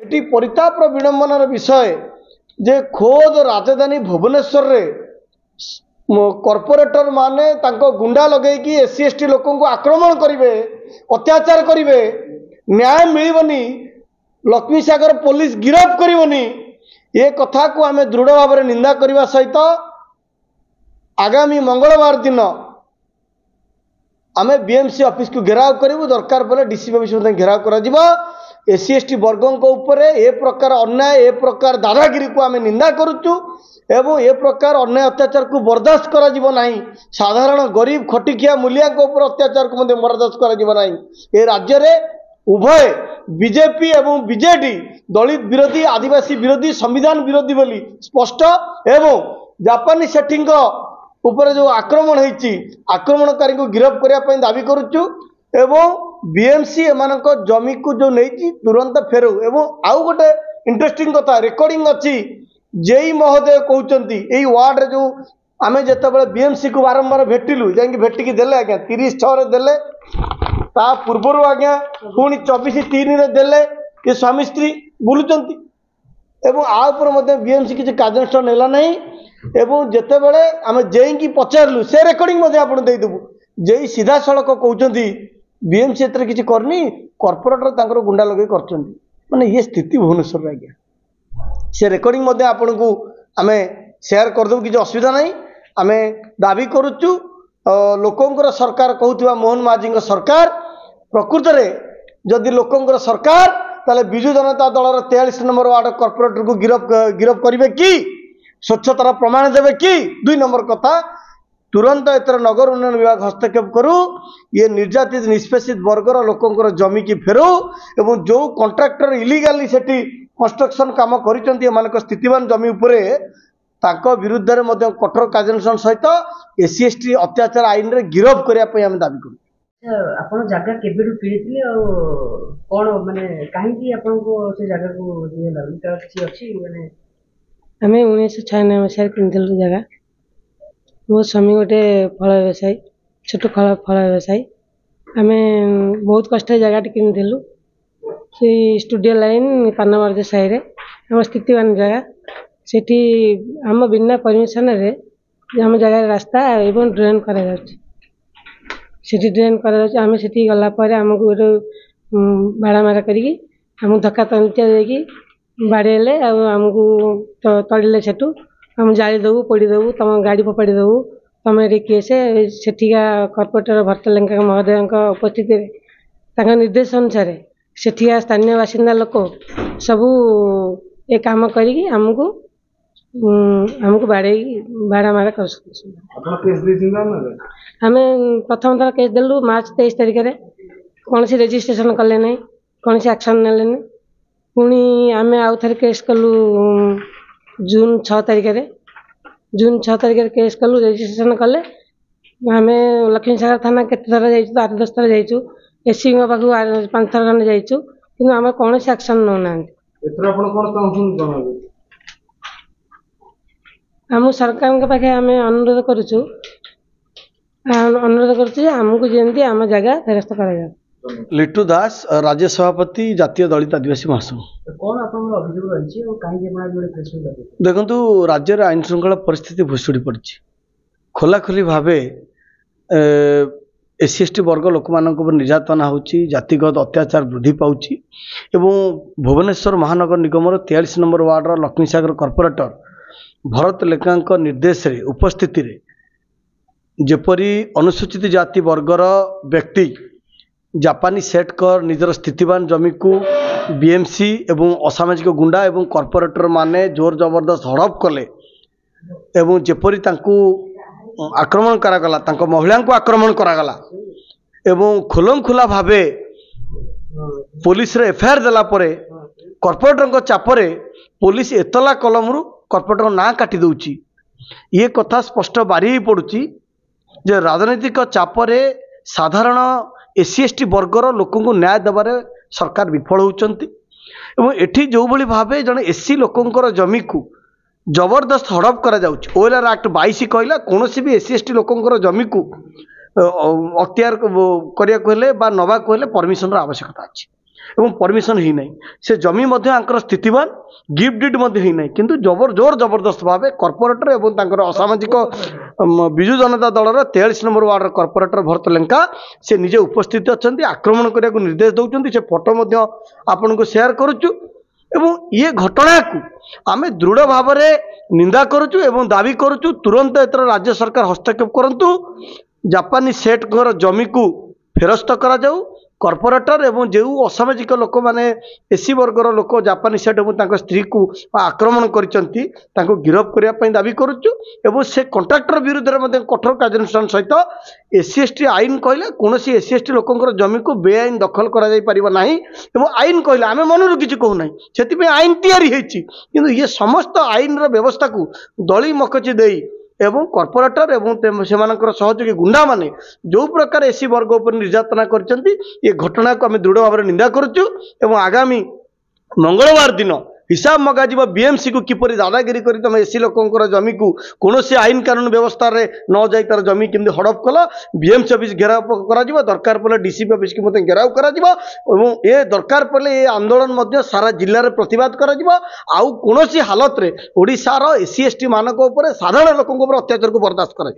Eighty परिताप विडंबनार विषय जे खोद राजधानी भुवनेश्वर रे कॉर्पोरेटर माने तांको गुंडा लगे कि एससी एसटी लोक आक्रमण करेंगे अत्याचार करेंगे न्याय मिलबनी लक्ष्मी सागर पुलिस गिरफ करबनी ये कथा को आम दृढ़ भाव में निंदा करने सहित आगामी मंगलवार दिन आम बीएमसी ऑफिस को घेराव करूँ दरकार पड़े डीसी ऑफिस घेराव कर एससी एसटी वर्गों ए प्रकार अन्याय ए प्रकार दादागिरी को आम निंदा करुचु एवं ए प्रकार अन्याय अत्याचार को बर्दाश्त करा नहीं साधारण गरीब खटिकिया मूलिया अत्याचार को बर्दाश्त करा ए राज्य में उभय बीजेपी एवं बीजेडी दलित विरोधी आदिवासी विरोधी संविधान विरोधी बोली स्पष्ट एवं जापानी सेटिंग ऊपर जो आक्रमण होती आक्रमणकारी को गिरफ्त करने दाबी करुचु एवं बीएमसी एमान जमी को जो नहीं तुरंत फेरु एवं आउ गोटे इंटरेस्टिंग कथा रेकर्डिंग अच्छी जेई महोदय कहते यही वार्ड रे जो आम जिते बीएमसी को बारंबार भेटिलु जा भेटिकी देले आज्ञा 30/6 देले ता पूर्वर आज्ञा पुणी 24/3 देले ये स्वामी स्त्री बुलूं एवं आपर बीएमसी किसी कार्यानुष्ठान नेला नहीं एवं जिते बड़े आम जेई पचारू से रेकर्डिंग आप देदेबू जेई सीधा सड़क कहते बीएमसी एत किसी करनी कॉर्पोरेटर गुंडा लगे कर माने ये स्थिति भुवनेश्वर आज्ञा से रेकर्डिंग आपण को आम शेयर करदेबू किसी असुविधा नहीं आम दाबी करुचु लोकंकर सरकार कहूथिबा मोहन माझी सरकार प्रकृत में जदि लोकंकर सरकार ताले बिजु जनता दलर 43 नंबर वार्ड कॉर्पोरेटर को गिरफ करेंगे कि स्वच्छतार प्रमाण देवे कि 2 नंबर कथा तुरंत एतर नगर उन्नयन विभाग हस्तक्षेप करू ये निर्यातित निष्पेषित वर्गर लोकंकर जमी की फेरू एवं जो कॉन्ट्रैक्टर इलीगली सेठी कंस्ट्रक्शन काम कर स्थितिवान जमी उपरे ताको विरुद्ध रे मध्य कठोर कार्यानुष्ठान सहित एससी एसटी अत्याचार आईन रे गिरफ करने आम दाबी करूँ। आपण जगह केबेडू किଣିଥିଲେ और कौन माने काहे आपण को से जगह को दिए लागली त किछि अछि माने आमे 1996 मसिया किଣିଥିଲୁ जगह मो स्वामी गोटे फल व्यवसायी छोट फल व्यवसायी आम बहुत कष्ट जगह किଣିଥିଲୁ से स्टूडियो लाइन पानमर्ज साई रे आम स्थितिवान जगह सेठी आम बिना परमिशन रे आम जगह रास्ता एवं ड्रेन करा सेठी ड्रेन करा आम सेठी गला पर आमको गोटे भाड़ा मारा करी आम धक्का तंतिया देकी बाड़ेले आमको तड़िले सेठू हम जाली देवु पोड़ी देवु तुम गाड़ी फोपाड़ी देवु तुम ये किए सेठिका कॉर्पोरेटर भट्टलेंका महोदय उपस्थिति निर्देश अनुसार सेठिका स्थानीय बासिंदा लोक सबू ये काम करी आमको भाड़ा मारा कर आम प्रथम थर केस देलु मार्च 23 तारिख में कौन सी रजिस्ट्रेशन कले नहीं कौन सी एक्शन नेले नहीं पुणी आम आउ थे केस कलु जून 6 तारिख में केस कलु रजिस्ट्रेशन कले आम लक्ष्मी सागर थाना केत थर जा 8-10 थर जाइचु एससी पाखु 5 थर खंडे जाइचु कि आम कौन से एक्शन नौ ना आम सरकार के पाखे आम अनुरोध करुचु आमको जमी आम जगह फेरस्त कर लिट्टू दास राज्य सभापति जातीय दलित आदिवासी महासंघ कौन अभियोग रही देखु राज्य आईन श्रृंखला परिस्थिति भुशुड़ी पड़ी खोलाखोली भाव एससी एसटी वर्ग लोक मान निर्यातना होची जातिगत अत्याचार वृद्धि पाउची एवं भुवनेश्वर महानगर निगम 43 नंबर वार्डर लक्ष्मी सागर कॉर्पोरेटर भरत लेखा निर्देश रे उपस्थिति रे जेपरी अनुसूचित जाति वर्गर व्यक्ति जापानी सेट कर निजर स्थितिवान जमी को बीएमसी एवं असामाजिक गुंडा एवं कॉर्पोरेटर माने जोर जबरदस्त हड़प कले एवं जेपरी तांकू आक्रमण करागला तांको महिला को आक्रमण करागला एवं खुलम खुला भावे पुलिस रे एफआईआर देला परे कॉर्पोरेटर को चापरे पुलिस एतला कलमरु कॉर्पोरेटर ना काटी दउची ये कथा स्पष्ट बारी पड़ुची जे राजनीतिक चापरे साधारण एससी एसटी वर्गर लोक न्याय देवारे सरकार विफल होती एठी जो भली भावे जड़े एससी लोकंकर जमी को जबरदस्त हड़प करा जाउची ओएलआर एक्ट 22 कहला कौन भी एससी एसटी लोकंकर जमी को अख्तियार करिया कहले बा नवा कहले परमिशन आवश्यकता अछि एवं परमिशन ही नहीं से जमी स्थितिवान गिफ्ट डिड ही किंतु जोर जबरदस्त भाव कॉर्पोरेटर एवं तांकर असामाजिक विजु जनता दलर 43 number ward corporator Bharat Lenka से निजे उपस्थित अच्छा आक्रमण करने को निर्देश दौरान से फोटो आपन को शेयर करुचु एवं ये घटना को आम दृढ़ भाव निंदा करुचु एवं दाबी करुचु तुरंत एतर राज्य सरकार हस्तक्षेप करंतु जापानी सेठ जमी को फेरस्त करा जाऊ कॉर्पोरेटर एवं जो असामाजिक लोक मैंने एसी वर्गर लोक जापानी सेठ और स्त्री को आक्रमण करती गिरफ करने दाबी करुचु एवं से कंट्राक्टर विरुद्ध में कठोर कार्यानुष्ठान सहित एससी एसटी आईन कहले कौन एससी एसटी लोकंर जमी को बेआईन दखल करा आईन कहले आम मनरू किसी कहूना से आईन तैयारी ये समस्त आईन व्यवस्था को दली मकची दे एवं कॉर्पोरेटर एवं सेमानकर सहयोगी गुंडा माने जो प्रकार एसी वर्ग उपर निर्यातना करछंती ये घटना को आम दृढ़ भाव निंदा करुचु एवं आगामी मंगलवार दिन हिसाब मगाज बीएमसी को किपर दादागिरी कर तुम एसी लोकंर जमी को कौन आईन कानून व्यवस्था रे न जाई तार जमी केमती हड़प कल बीएमसी ऑफिस घेराव करा दरकार पड़े डीसीपी ऑफिस की मत घेराव करा ये दरकार पड़े ये आंदोलन सारा जिले में प्रतिवाद करा आउ कौन हालत रे ओडिशार एसी एसटी मानक साधारण लोकों अत्याचार को बर्दाश्त करा